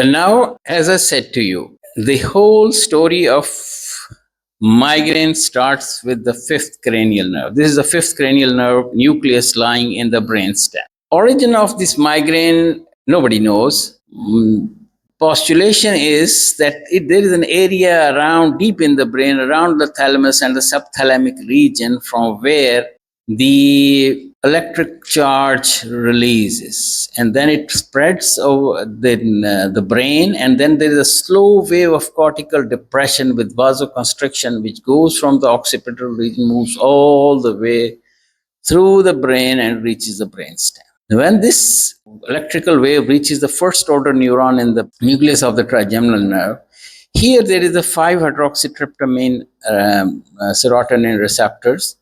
Now, as I said to you, the whole story of migraine starts with the fifth cranial nerve. This is the fifth cranial nerve nucleus lying in the brainstem. Origin of this migraine, nobody knows. Postulation is that there is an area around deep in the brain, around the thalamus and the subthalamic region, from where the electric charge releases, and then it spreads over the brain, and then there is a slow wave of cortical depression with vasoconstriction, which goes from the occipital region, moves all the way through the brain and reaches the brainstem. When this electrical wave reaches the first order neuron in the nucleus of the trigeminal nerve, here there is a 5-hydroxytryptamine serotonin receptors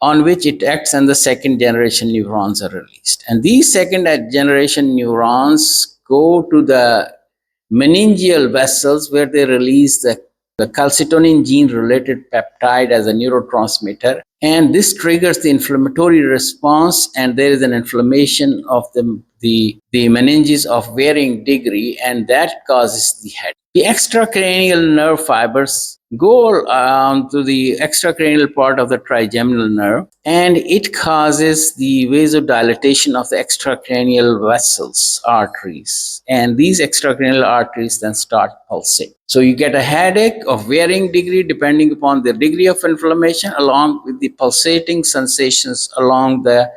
on which it acts, and the second generation neurons are released. And these second generation neurons go to the meningeal vessels where they release the calcitonin gene related peptide as a neurotransmitter. And this triggers the inflammatory response, and there is an inflammation of the meninges of varying degree, and that causes the headache. The extracranial nerve fibers go to the extracranial part of the trigeminal nerve, and it causes the vasodilatation of the extracranial vessels, arteries. And these extracranial arteries then start pulsating. So you get a headache of varying degree depending upon the degree of inflammation, along with the pulsating sensations along the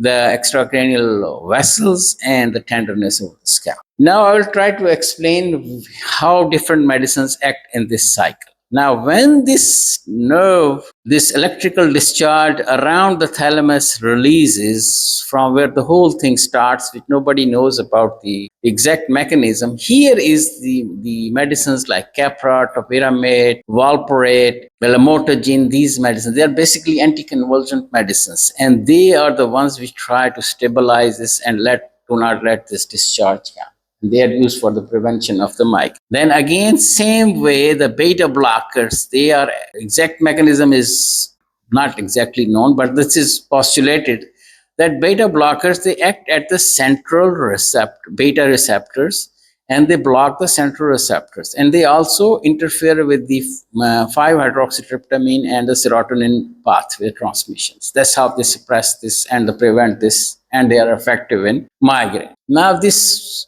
extracranial vessels and the tenderness of the scalp. Now I will try to explain how different medicines act in this cycle. Now, when this nerve, this electrical discharge around the thalamus releases from where the whole thing starts, which nobody knows about the exact mechanism, here is the medicines like Keppra, topiramate, valproate, lamotrigine. These medicines, they are basically anticonvulsant medicines, and they are the ones which try to stabilize this and do not let this discharge come. They are used for the prevention of the migraine. Then again, same way, the beta blockers, their exact mechanism is not exactly known, but this is postulated that beta blockers, they act at the central beta receptors, and they block the central receptors. And they also interfere with the 5-hydroxytryptamine and the serotonin pathway transmissions. That's how they suppress this and they prevent this, and they are effective in migraine. Now, this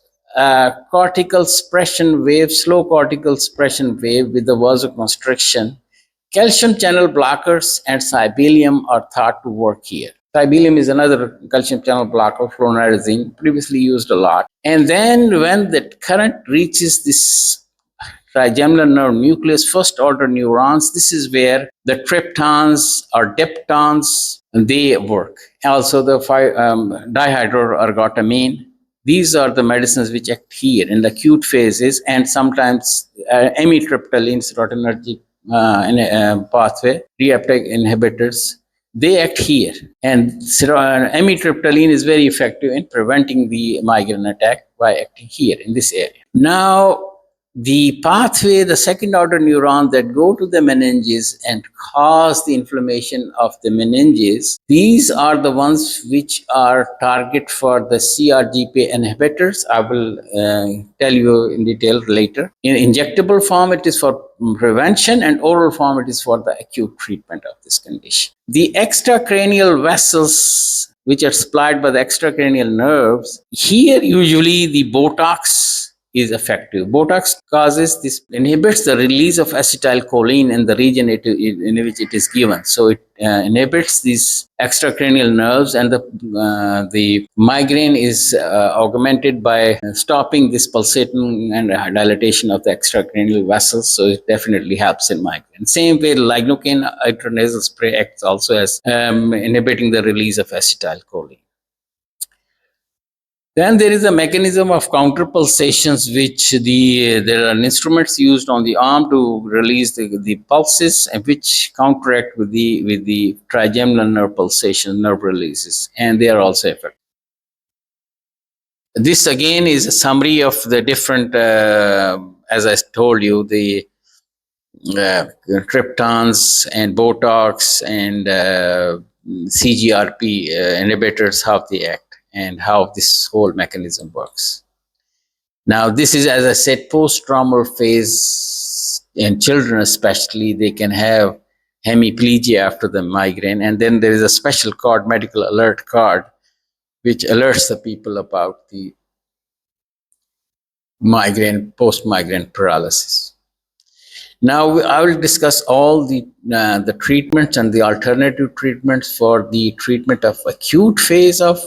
cortical suppression wave, slow cortical suppression wave with the vasoconstriction, calcium channel blockers and cybelium are thought to work here. Cybelium is another calcium channel blocker, flunarizine, previously used a lot. And then when the current reaches this trigeminal nerve nucleus, first order neurons, this is where the triptans or diptans, they work. Also the dihydroergotamine. These are the medicines which act here in the acute phases, and sometimes amitriptyline, serotonergic pathway, reuptake inhibitors, they act here. And amitriptyline is very effective in preventing the migraine attack by acting here in this area. Now, the pathway, the second order neurons that go to the meninges and cause the inflammation of the meninges, these are the ones which are target for the CRGP inhibitors. I will tell you in detail later. In injectable form, it is for prevention, and oral form, it is for the acute treatment of this condition. The extracranial vessels, which are supplied by the extracranial nerves, here usually the Botox is effective. Botox inhibits the release of acetylcholine in the region in which it is given. So it inhibits these extracranial nerves, and the migraine is augmented by stopping this pulsating and dilatation of the extracranial vessels. So it definitely helps in migraine. Same way, lignocaine intranasal spray acts also as inhibiting the release of acetylcholine. Then there is a mechanism of counter pulsations, which there are instruments used on the arm to release the pulses, and which counteract with the trigeminal nerve pulsation, nerve releases, and they are also effective. This again is a summary of the different, as I told you, the triptans and Botox and CGRP inhibitors, how they act and how this whole mechanism works. Now, this is, as I said, post-traumal phase in children, especially. They can have hemiplegia after the migraine, and then there is a special card, medical alert card, which alerts the people about the migraine, post-migraine paralysis. Now, I will discuss all the treatments and the alternative treatments for the treatment of acute phase of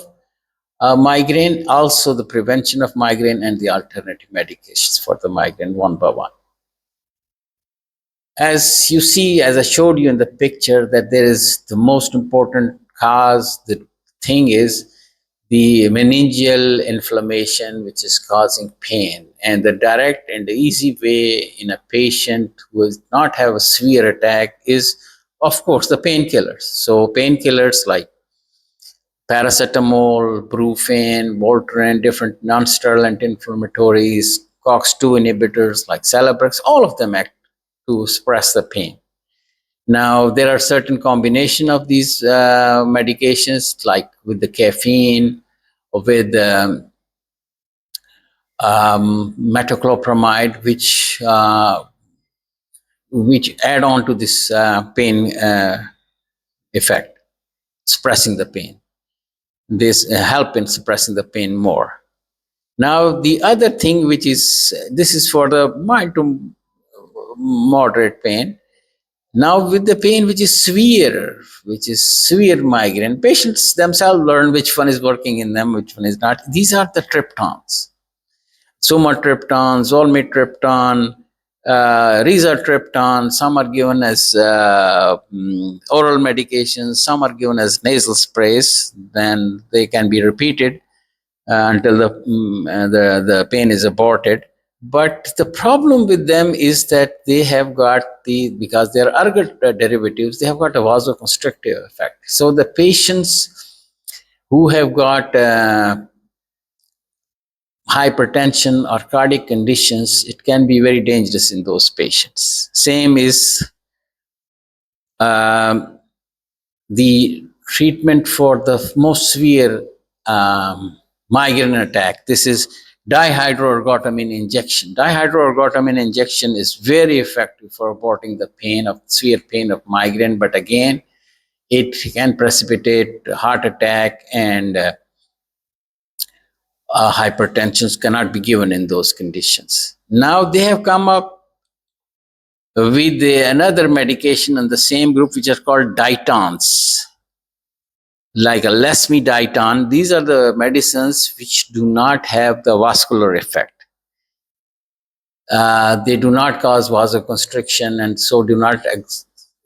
migraine, also the prevention of migraine and the alternative medications for the migraine one by one. As you see, as I showed you in the picture, that there is the most important cause, the thing is the meningeal inflammation, which is causing pain. And the direct and the easy way in a patient who does not have a severe attack is, of course, the painkillers. So painkillers like paracetamol, brufen, Voltaren, different non-steroidal anti-inflammatories, COX-2 inhibitors like Celebrex, all of them act to suppress the pain. Now, there are certain combination of these medications, like with the caffeine or with metoclopramide, which add on to this pain effect, suppressing the pain. This help in suppressing the pain more. Now, the other thing, which is, this is for the mild to moderate pain. Now, with the pain which is severe migraine, patients themselves learn which one is working in them, which one is not. These are the triptans: sumatriptan, zolmitriptan, rizatriptan. Some are given as oral medications, some are given as nasal sprays. Then they can be repeated until the pain is aborted. But the problem with them is that they have got because they are ergot derivatives, they have got a vasoconstrictive effect. So the patients who have got hypertension or cardiac conditions, it can be very dangerous in those patients. Same is the treatment for the most severe migraine attack. This is dihydroergotamine injection. Dihydroergotamine injection is very effective for aborting the severe pain of migraine, but again, it can precipitate heart attack, and hypertension cannot be given in those conditions. Now they have come up with another medication in the same group, which are called ditans, like a lesmiditan. These are the medicines which do not have the vascular effect. They do not cause vasoconstriction, and so do not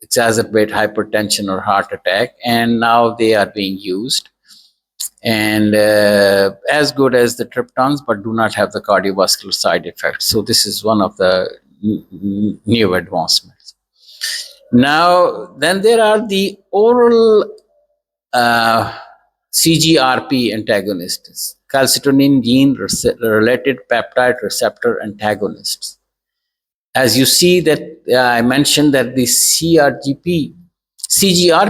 exacerbate hypertension or heart attack. And now they are being used, and as good as the triptans, but do not have the cardiovascular side effects. So this is one of the new advancements. Now, then there are the oral CGRP antagonists, calcitonin gene-related peptide receptor antagonists. As you see that I mentioned that the CGRP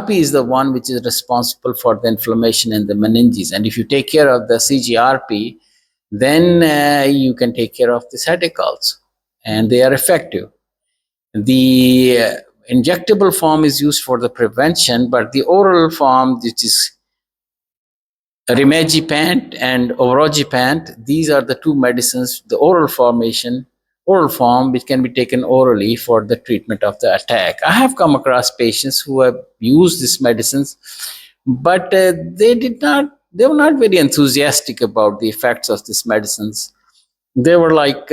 is the one which is responsible for the inflammation in the meninges. And if you take care of the CGRP, then you can take care of this headache also. And they are effective. The injectable form is used for the prevention, but the oral form, which is rimegepant and orogepant, these are the two medicines, the oral form, which can be taken orally for the treatment of the attack. I have come across patients who have used these medicines, but they were not very enthusiastic about the effects of these medicines. They were like,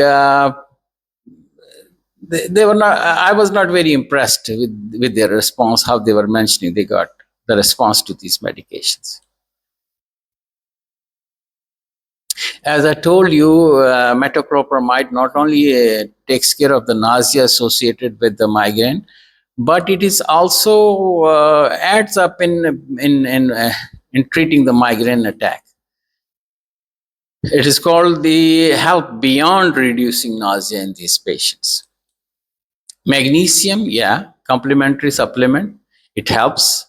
they were not, I was not very impressed with their response, how they were mentioning they got the response to these medications. As I told you, metoclopramide not only takes care of the nausea associated with the migraine, but it is also adds up in treating the migraine attack. It is called the help beyond reducing nausea in these patients. Magnesium, yeah, complementary supplement, it helps.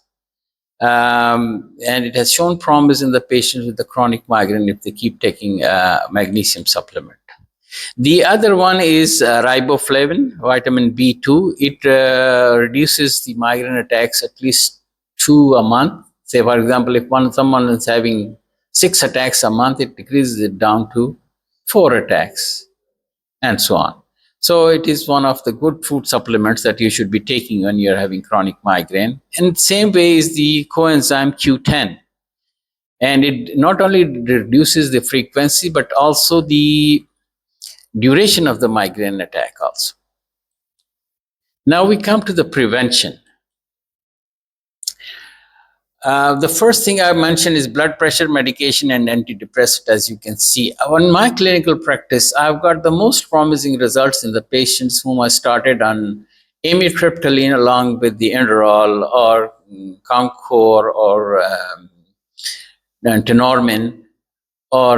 And it has shown promise in the patients with the chronic migraine if they keep taking magnesium supplement. The other one is riboflavin, vitamin B2. It reduces the migraine attacks at least 2 a month. Say, for example, if someone is having 6 attacks a month, it decreases it down to 4 attacks, and so on. So it is one of the good food supplements that you should be taking when you're having chronic migraine. And same way is the coenzyme Q10. And it not only reduces the frequency, but also the duration of the migraine attack also. Now we come to the prevention. The first thing I mentioned is blood pressure medication and antidepressant. As you can see, in my clinical practice, I've got the most promising results in the patients whom I started on amitriptyline along with the Inderol or Concor or tenormin or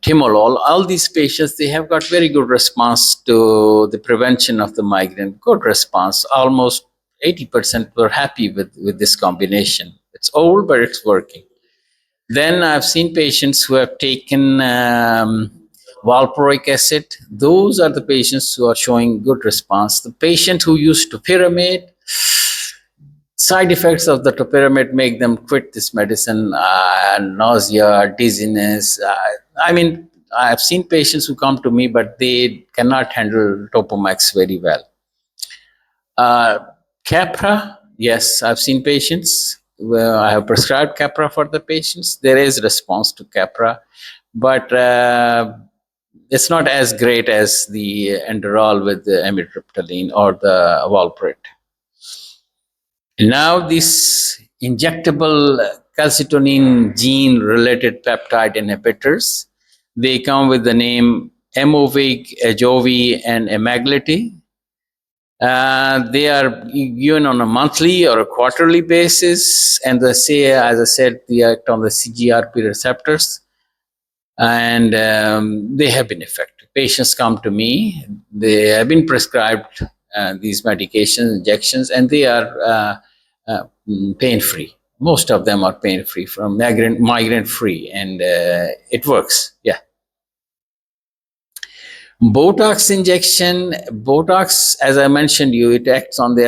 timolol. All these patients, they have got very good response to the prevention of the migraine. Good response. Almost 80% were happy with this combination. It's old, but it's working. Then I've seen patients who have taken valproic acid. Those are the patients who are showing good response. The patient who used topiramate, side effects of the topiramate make them quit this medicine, nausea, dizziness. I mean, I've seen patients who come to me, but they cannot handle Topomax very well. Capra, yes, I've seen patients. Well, I have prescribed Capra for the patients. There is response to Capra, but it's not as great as the Enderol with the amitriptyline or the valproate. Now, this injectable calcitonin gene-related peptide inhibitors, they come with the name Aimovig, Ajovy, and Emaglity. They are given on a monthly or a quarterly basis, and they say, as I said, they act on the CGRP receptors, and they have been effective. Patients come to me, they have been prescribed these medications, injections, and they are pain-free. Most of them are pain-free, from migraine-free, and it works. Yeah. Botox injection. Botox, as I mentioned you, it acts on the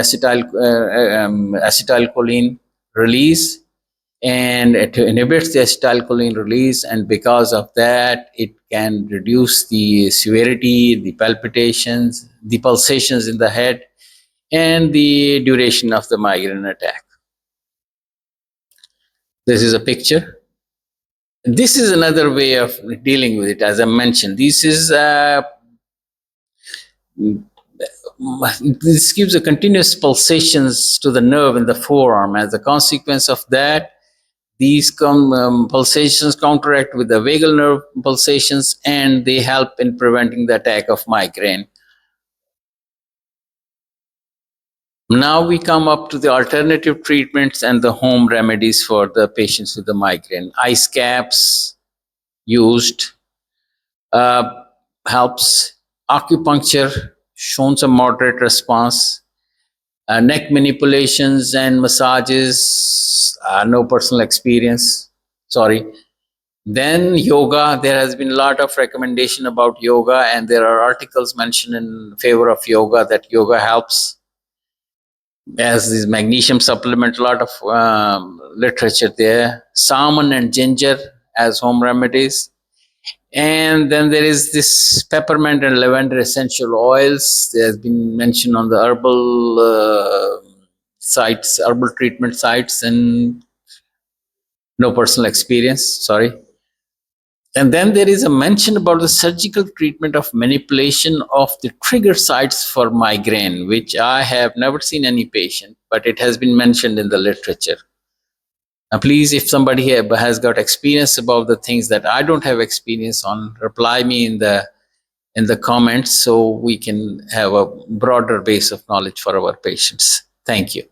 acetylcholine release, and it inhibits the acetylcholine release, and because of that, it can reduce the severity, the palpitations, the pulsations in the head, and the duration of the migraine attack. This is a picture. This is another way of dealing with it. As I mentioned, this gives a continuous pulsations to the nerve in the forearm. As a consequence of that, these pulsations counteract with the vagal nerve pulsations, and they help in preventing the attack of migraine. Now we come up to the alternative treatments and the home remedies for the patients with the migraine. Ice caps used helps. Acupuncture shown some moderate response. Neck manipulations and massages, no personal experience. Sorry. Then yoga, there has been a lot of recommendation about yoga, and there are articles mentioned in favor of yoga, that yoga helps. As this magnesium supplement, a lot of literature there. Salmon and ginger as home remedies. And then there is this peppermint and lavender essential oils. There has been mentioned on the herbal sites, herbal treatment sites, and no personal experience. Sorry. And then there is a mention about the surgical treatment of manipulation of the trigger sites for migraine, which I have never seen any patient, but it has been mentioned in the literature. Please, if somebody has got experience about the things that I don't have experience on, reply me in the comments, so we can have a broader base of knowledge for our patients. Thank you.